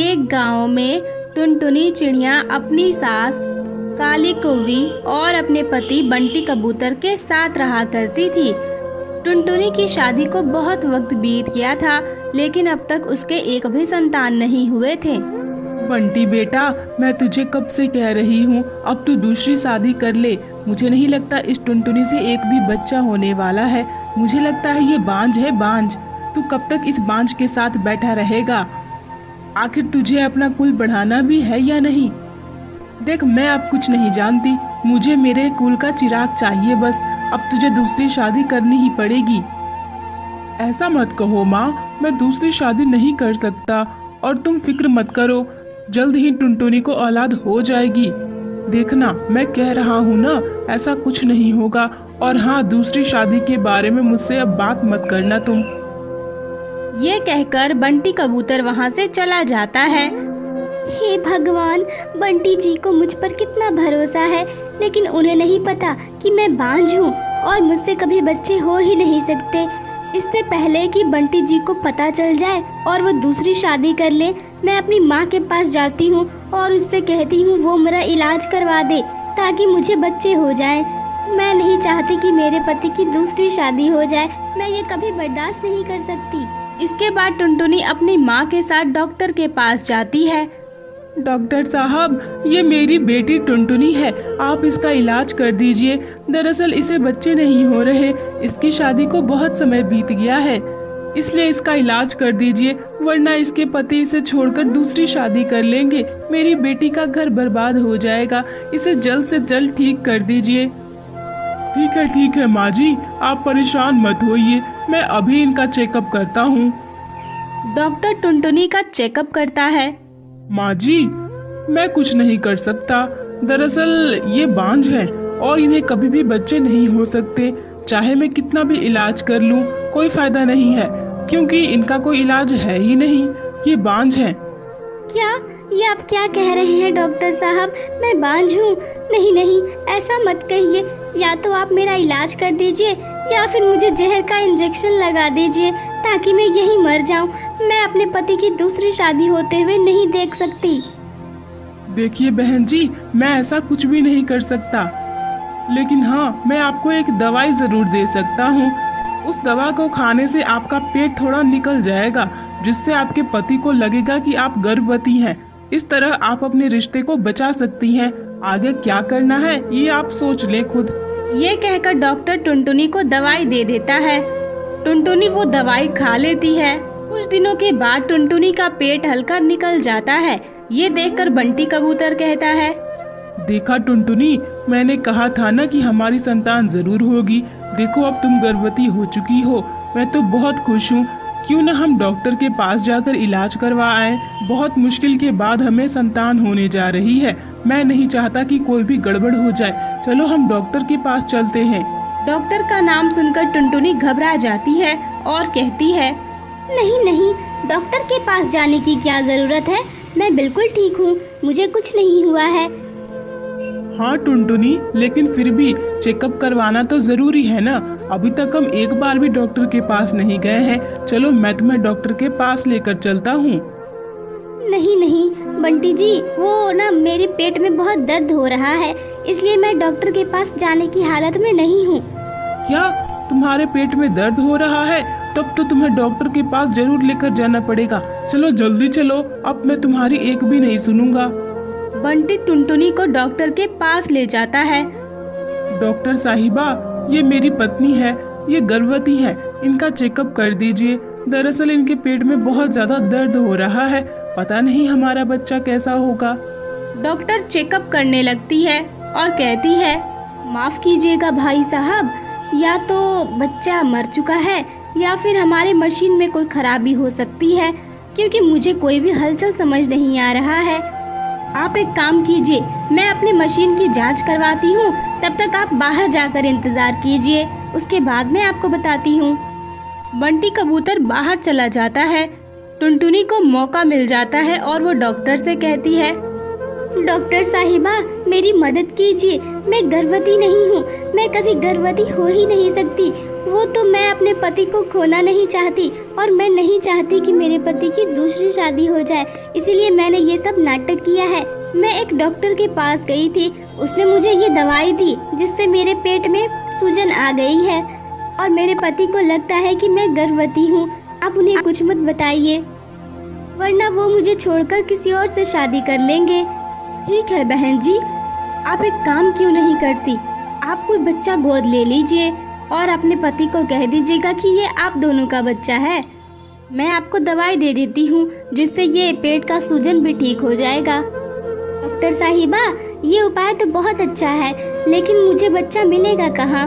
एक गांव में टुनटुनी चिड़िया अपनी सास काली कौवी और अपने पति बंटी कबूतर के साथ रहा करती थी। टुनटुनी की शादी को बहुत वक्त बीत गया था, लेकिन अब तक उसके एक भी संतान नहीं हुए थे। बंटी बेटा, मैं तुझे कब से कह रही हूँ, अब तू दूसरी शादी कर ले। मुझे नहीं लगता इस टुनटुनी से एक भी बच्चा होने वाला है। मुझे लगता है ये बांझ है, बांझ। तू कब तक इस बांझ के साथ बैठा रहेगा? आखिर तुझे अपना कुल बढ़ाना भी है या नहीं? देख, मैं अब कुछ नहीं जानती, मुझे मेरे कुल का चिराग चाहिए बस। अब तुझे दूसरी शादी करनी ही पड़ेगी। ऐसा मत कहो माँ, मैं दूसरी शादी नहीं कर सकता। और तुम फिक्र मत करो, जल्द ही टुनटुनी को औलाद हो जाएगी। देखना, मैं कह रहा हूँ ना, ऐसा कुछ नहीं होगा। और हाँ, दूसरी शादी के बारे में मुझसे अब बात मत करना तुम। ये कहकर बंटी कबूतर वहाँ से चला जाता है। हे भगवान, बंटी जी को मुझ पर कितना भरोसा है, लेकिन उन्हें नहीं पता कि मैं बांझ हूँ और मुझसे कभी बच्चे हो ही नहीं सकते। इससे पहले कि बंटी जी को पता चल जाए और वो दूसरी शादी कर ले, मैं अपनी माँ के पास जाती हूँ और उससे कहती हूँ वो मेरा इलाज करवा दे ताकि मुझे बच्चे हो जाएं। मैं नहीं चाहती कि मेरे पति की दूसरी शादी हो जाए। मैं ये कभी बर्दाश्त नहीं कर सकती। इसके बाद टुनटुनी अपनी माँ के साथ डॉक्टर के पास जाती है। डॉक्टर साहब, ये मेरी बेटी टुनटुनी है, आप इसका इलाज कर दीजिए। दरअसल इसे बच्चे नहीं हो रहे, इसकी शादी को बहुत समय बीत गया है, इसलिए इसका इलाज कर दीजिए, वरना इसके पति इसे छोड़कर दूसरी शादी कर लेंगे। मेरी बेटी का घर बर्बाद हो जाएगा, इसे जल्द से जल्द ठीक कर दीजिए। ठीक है माँ जी, आप परेशान मत होइए, मैं अभी इनका चेकअप करता हूँ। डॉक्टर टुनटुनी का चेकअप करता है। माँ जी, मैं कुछ नहीं कर सकता। दरअसल ये बांझ है और इन्हें कभी भी बच्चे नहीं हो सकते। चाहे मैं कितना भी इलाज कर लूँ, कोई फायदा नहीं है, क्योंकि इनका कोई इलाज है ही नहीं। ये बांझ है। क्या ये आप क्या कह रहे हैं डॉक्टर साहब? मैं बांझ हूँ? नहीं नहीं, ऐसा मत कहिए। या तो आप मेरा इलाज कर दीजिए या फिर मुझे जहर का इंजेक्शन लगा दीजिए ताकि मैं यहीं मर जाऊं। मैं अपने पति की दूसरी शादी होते हुए नहीं देख सकती। देखिए बहन जी, मैं ऐसा कुछ भी नहीं कर सकता, लेकिन हाँ, मैं आपको एक दवाई जरूर दे सकता हूँ। उस दवा को खाने से आपका पेट थोड़ा निकल जाएगा, जिससे आपके पति को लगेगा कि आप गर्भवती हैं। इस तरह आप अपने रिश्ते को बचा सकती हैं। आगे क्या करना है ये आप सोच लें खुद। ये कहकर डॉक्टर टुनटुनी को दवाई दे देता है। टुनटुनी वो दवाई खा लेती है। कुछ दिनों के बाद टुनटुनी का पेट हल्का निकल जाता है। ये देखकर बंटी कबूतर कहता है, देखा टुनटुनी, मैंने कहा था ना कि हमारी संतान जरूर होगी। देखो, अब तुम गर्भवती हो चुकी हो। मैं तो बहुत खुश हूँ। क्यों ना हम डॉक्टर के पास जाकर इलाज करवा आए। बहुत मुश्किल के बाद हमें संतान होने जा रही है। मैं नहीं चाहता कि कोई भी गड़बड़ हो जाए। चलो हम डॉक्टर के पास चलते हैं। डॉक्टर का नाम सुनकर टुनटुनी घबरा जाती है और कहती है, नहीं नहीं, डॉक्टर के पास जाने की क्या जरूरत है? मैं बिल्कुल ठीक हूँ, मुझे कुछ नहीं हुआ है। हाँ टुनटुनी, लेकिन फिर भी चेकअप करवाना तो जरूरी है ना। अभी तक हम एक बार भी डॉक्टर के पास नहीं गए हैं। चलो, मैं तुम्हें डॉक्टर के पास लेकर चलता हूँ। नहीं नहीं बंटी जी, वो ना मेरे पेट में बहुत दर्द हो रहा है, इसलिए मैं डॉक्टर के पास जाने की हालत में नहीं हूँ। क्या तुम्हारे पेट में दर्द हो रहा है? तब तो तुम्हें डॉक्टर के पास जरूर लेकर जाना पड़ेगा। चलो जल्दी चलो, अब मैं तुम्हारी एक भी नहीं सुनूंगा। बंटी टुनटुनी को डॉक्टर के पास ले जाता है। डॉक्टर साहिबा, ये मेरी पत्नी है, ये गर्भवती है, इनका चेकअप कर दीजिए। दरअसल इनके पेट में बहुत ज्यादा दर्द हो रहा है, पता नहीं हमारा बच्चा कैसा होगा। डॉक्टर चेकअप करने लगती है और कहती है, माफ कीजिएगा भाई साहब, या तो बच्चा मर चुका है या फिर हमारे मशीन में कोई खराबी हो सकती है, क्योंकि मुझे कोई भी हलचल समझ नहीं आ रहा है। आप एक काम कीजिए, मैं अपनी मशीन की जांच करवाती हूँ, तब तक आप बाहर जाकर इंतजार कीजिए, उसके बाद मैं आपको बताती हूँ। बंटी कबूतर बाहर चला जाता है। टुनटुनी को मौका मिल जाता है और वो डॉक्टर से कहती है, डॉक्टर साहिबा, मेरी मदद कीजिए, मैं गर्भवती नहीं हूँ, मैं कभी गर्भवती हो ही नहीं सकती। वो तो मैं अपने पति को खोना नहीं चाहती और मैं नहीं चाहती कि मेरे पति की दूसरी शादी हो जाए, इसीलिए मैंने ये सब नाटक किया है। मैं एक डॉक्टर के पास गई थी, उसने मुझे ये दवाई दी जिससे मेरे पेट में सूजन आ गई है और मेरे पति को लगता है कि मैं गर्भवती हूँ। आप उन्हें कुछ मत बताइए, वरना वो मुझे छोड़कर किसी और से शादी कर लेंगे। ठीक है बहन जी, आप एक काम क्यों नहीं करती, आप कोई बच्चा गोद ले लीजिए और अपने पति को कह दीजिएगा कि ये आप दोनों का बच्चा है। मैं आपको दवाई दे देती हूँ जिससे ये पेट का सूजन भी ठीक हो जाएगा। डॉक्टर साहिबा, ये उपाय तो बहुत अच्छा है, लेकिन मुझे बच्चा मिलेगा कहाँ?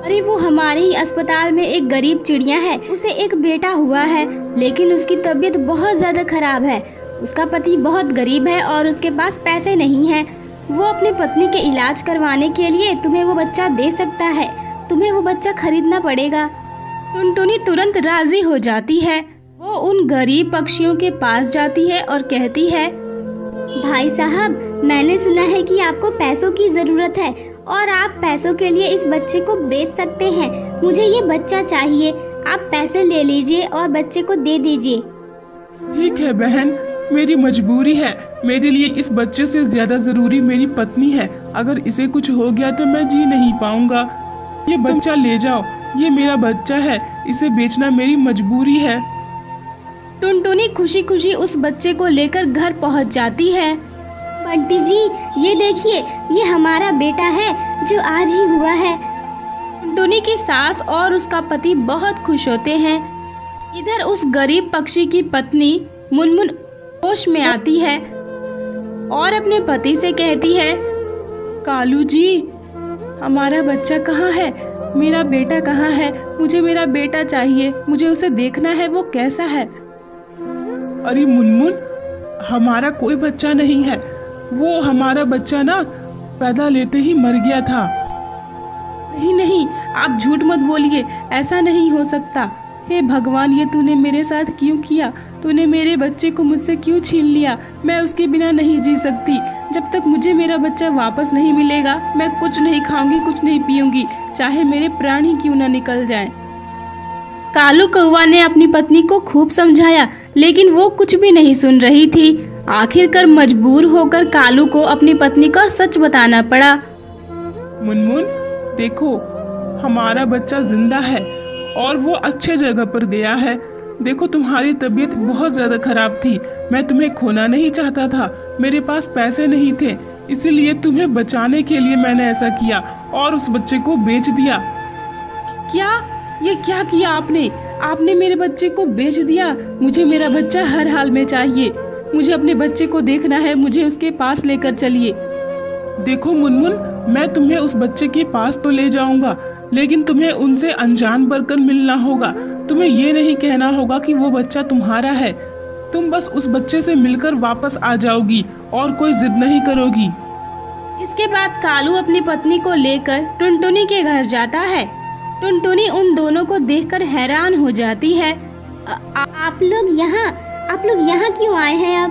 अरे वो हमारे ही अस्पताल में एक गरीब चिड़िया है, उसे एक बेटा हुआ है, लेकिन उसकी तबीयत बहुत ज़्यादा खराब है। उसका पति बहुत गरीब है और उसके पास पैसे नहीं हैं। वो अपनी पत्नी के इलाज करवाने के लिए तुम्हें वो बच्चा दे सकता है, तुम्हें वो बच्चा खरीदना पड़ेगा। टुनटुनी तुरंत राजी हो जाती है। वो उन गरीब पक्षियों के पास जाती है और कहती है, भाई साहब, मैंने सुना है कि आपको पैसों की ज़रूरत है और आप पैसों के लिए इस बच्चे को बेच सकते हैं। मुझे ये बच्चा चाहिए, आप पैसे ले लीजिए और बच्चे को दे दीजिए। ठीक है बहन, मेरी मजबूरी है, मेरे लिए इस बच्चे से ज्यादा जरूरी मेरी पत्नी है। अगर इसे कुछ हो गया तो मैं जी नहीं पाऊंगा। ये बच्चा ले जाओ, ये मेरा बच्चा है, इसे बेचना मेरी मजबूरी है। टुनटुनी खुशी खुशी उस बच्चे को लेकर घर पहुंच जाती है। बंटी जी, ये देखिए, ये हमारा बेटा है जो आज ही हुआ है। टुनटुनी की सास और उसका पति बहुत खुश होते हैं। इधर उस गरीब पक्षी की पत्नी मुनमुन होश में आती है और अपने पति से कहती है, कालू जी, हमारा बच्चा कहाँ है? मेरा बेटा कहाँ है? मुझे मेरा बेटा चाहिए, मुझे उसे देखना है, वो कैसा है? अरे मुनमुन, हमारा कोई बच्चा नहीं है, वो हमारा बच्चा ना पैदा लेते ही मर गया था। नहीं नहीं, आप झूठ मत बोलिए, ऐसा नहीं हो सकता। हे भगवान, ये तूने मेरे साथ क्यों किया? तूने मेरे बच्चे को मुझसे क्यों छीन लिया? मैं उसके बिना नहीं जी सकती। जब तक मुझे मेरा बच्चा वापस नहीं मिलेगा, मैं कुछ नहीं खाऊंगी, कुछ नहीं पीऊंगी, चाहे मेरे प्राण ही क्यों ना निकल जाएं। कालू कौवा ने अपनी पत्नी को खूब समझाया, लेकिन वो कुछ भी नहीं सुन रही थी। आखिरकार मजबूर होकर कालू को अपनी पत्नी का सच बताना पड़ा। मुनमुन, देखो, हमारा बच्चा जिंदा है और वो अच्छे जगह पर गया है। देखो, तुम्हारी तबीयत बहुत ज्यादा खराब थी, मैं तुम्हें खोना नहीं चाहता था, मेरे पास पैसे नहीं थे, इसीलिए तुम्हें बचाने के लिए मैंने ऐसा किया और उस बच्चे को बेच दिया। क्या? ये क्या किया आपने? आपने मेरे बच्चे को बेच दिया? मुझे मेरा बच्चा हर हाल में चाहिए, मुझे अपने बच्चे को देखना है, मुझे उसके पास लेकर चलिए। देखो मुनमुन, मैं तुम्हें उस बच्चे के पास तो ले जाऊंगा, लेकिन तुम्हें उनसे अनजान बनकर मिलना होगा। तुम्हें ये नहीं कहना होगा कि वो बच्चा तुम्हारा है। तुम बस उस बच्चे से मिलकर वापस आ जाओगी और कोई जिद नहीं करोगी। इसके बाद कालू अपनी पत्नी को लेकर टुनटुनी के घर जाता है। टुनटुनी उन दोनों को देखकर हैरान हो जाती है। आप लोग यहाँ क्यों आए हैं अब?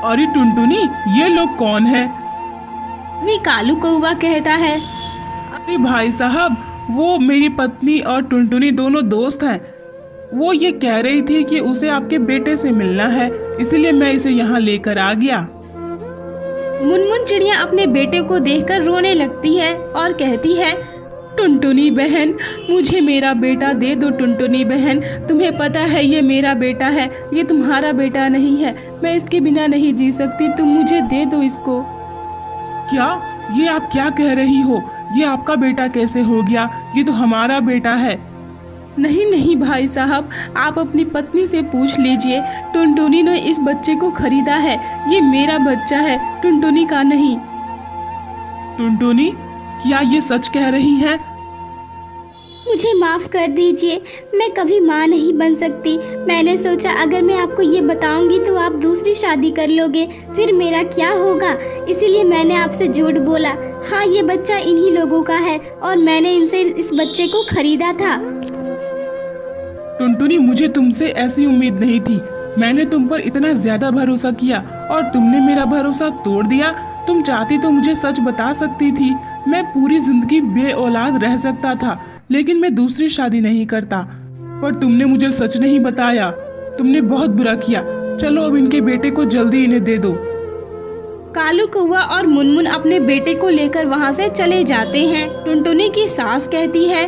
अरे टुनटुनी, ये लोग कौन है? भी कालू कौवा कहता है। अरे भाई साहब, वो मेरी पत्नी और टुनटुनी दोनों दोस्त हैं। वो ये कह रही थी कि उसे आपके बेटे से मिलना है, इसलिए मैं इसे यहाँ लेकर आ गया। मुनमुन चिड़िया अपने बेटे को देखकर रोने लगती है और कहती है, टुनटुनी बहन, मुझे मेरा बेटा दे दो। टुनटुनी बहन, तुम्हें पता है ये मेरा बेटा है, ये तुम्हारा बेटा नहीं है, मैं इसके बिना नहीं जी सकती, तुम मुझे दे दो इसको। क्या? ये आप क्या कह रही हो? ये आपका बेटा कैसे हो गया? ये तो हमारा बेटा है। नहीं नहीं भाई साहब, आप अपनी पत्नी से पूछ लीजिए, टुनटुनी ने इस बच्चे को खरीदा है, ये मेरा बच्चा है, टुनटुनी का नहीं। टुनटुनी, क्या ये सच कह रही हैं? मुझे माफ़ कर दीजिए, मैं कभी माँ नहीं बन सकती। मैंने सोचा अगर मैं आपको ये बताऊंगी तो आप दूसरी शादी कर लोगे, फिर मेरा क्या होगा, इसीलिए मैंने आपसे झूठ बोला। हाँ, ये बच्चा इन्हीं लोगों का है और मैंने इनसे इस बच्चे को खरीदा था। टुनटुनी, मुझे तुमसे ऐसी उम्मीद नहीं थी। मैंने तुम पर इतना ज्यादा भरोसा किया और तुमने मेरा भरोसा तोड़ दिया। तुम चाहती तो मुझे सच बता सकती थी, मैं पूरी जिंदगी बे औलाद रह सकता था, लेकिन मैं दूसरी शादी नहीं करता। पर तुमने मुझे सच नहीं बताया। तुमने बहुत बुरा किया। चलो अब इनके बेटे को जल्दी इन्हें दे दो। कालू कौवा और मुनमुन अपने बेटे को लेकर वहाँ से चले जाते हैं। टुनटुनी की सास कहती है,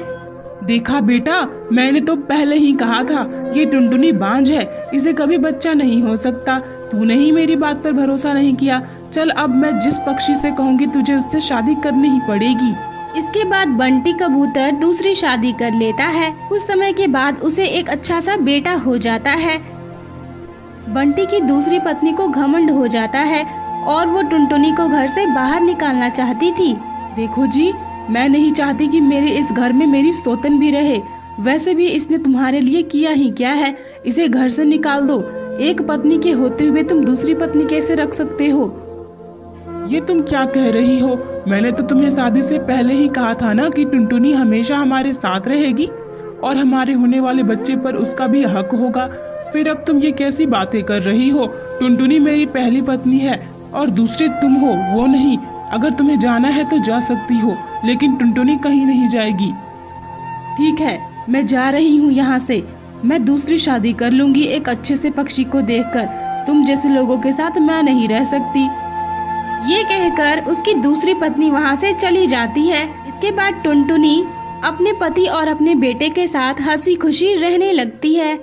देखा बेटा, मैंने तो पहले ही कहा था ये टुनटुनी बांझ है, इसे कभी बच्चा नहीं हो सकता। तूने ही मेरी बात पर भरोसा नहीं किया। चल अब मैं जिस पक्षी से कहूँगी तुझे उससे शादी करनी ही पड़ेगी। इसके बाद बंटी कबूतर दूसरी शादी कर लेता है। कुछ समय के बाद उसे एक अच्छा सा बेटा हो जाता है। बंटी की दूसरी पत्नी को घमंड हो जाता है और वो टुनटुनी को घर से बाहर निकालना चाहती थी। देखो जी, मैं नहीं चाहती कि मेरे इस घर में मेरी सौतन भी रहे। वैसे भी इसने तुम्हारे लिए किया ही क्या है, इसे घर से निकाल दो। एक पत्नी के होते हुए तुम दूसरी पत्नी कैसे रख सकते हो? ये तुम क्या कह रही हो? मैंने तो तुम्हें शादी से पहले ही कहा था ना कि टुनटुनी हमेशा हमारे साथ रहेगी और हमारे होने वाले बच्चे पर उसका भी हक होगा। फिर अब तुम ये कैसी बातें कर रही हो? टुनटुनी मेरी पहली पत्नी है और दूसरी तुम हो, वो नहीं। अगर तुम्हें जाना है तो जा सकती हो, लेकिन टुनटुनी कहीं नहीं जाएगी। ठीक है, मैं जा रही हूँ यहाँ से। मैं दूसरी शादी कर लूंगी एक अच्छे से पक्षी को देखकर। तुम जैसे लोगों के साथ मैं नहीं रह सकती। ये कहकर उसकी दूसरी पत्नी वहाँ से चली जाती है। इसके बाद टुनटुनी अपने पति और अपने बेटे के साथ हंसी खुशी रहने लगती है।